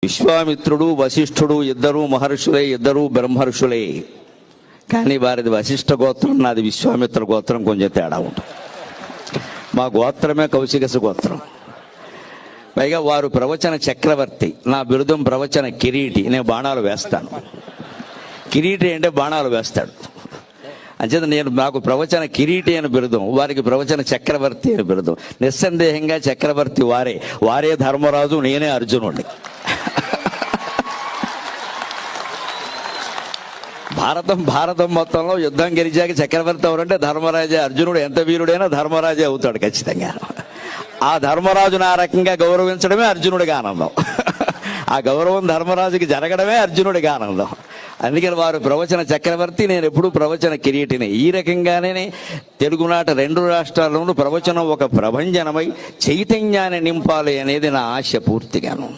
విశ్వామిత్రుడు వశిష్ఠుడు ఇద్దరు మహర్షులే, ఇద్దరు బ్రహ్మర్షులే. కానీ వారిది వశిష్ఠ గోత్రం, నాది విశ్వామిత్ర గోత్రం, కొంచెం తేడా ఉంటుంది. మా గోత్రమే కౌశికస గోత్రం. పైగా వారు ప్రవచన చక్రవర్తి, నా బిరుదం ప్రవచన కిరీటి. నేను బాణాలు వేస్తాను. కిరీటి అంటే బాణాలు వేస్తాడు. అంచేత నాకు ప్రవచన కిరీటి అని బిరుదం, వారికి ప్రవచన చక్రవర్తి అని బిరుదం. నిస్సందేహంగా చక్రవర్తి వారే ధర్మరాజు, నేనే అర్జునుడిని. భారతం మొత్తంలో యుద్ధం గెలిచాక చక్రవర్తి ఎవరంటే ధర్మరాజే. అర్జునుడు ఎంత వీరుడైనా ధర్మరాజే అవుతాడు ఖచ్చితంగా. ఆ ధర్మరాజును ఆ రకంగా గౌరవించడమే అర్జునుడిగా ఆనందం. ఆ గౌరవం ధర్మరాజుకి జరగడమే అర్జునుడిగా ఆనందం. అందుకని వారు ప్రవచన చక్రవర్తి, నేను ఎప్పుడూ ప్రవచన కిరీటిని. ఈ రకంగానే తెలుగునాట 2 రాష్ట్రాల్లోనూ ప్రవచనం ఒక ప్రభంజనమై చైతన్యాన్ని నింపాలి అనేది నా ఆశ పూర్తిగాను.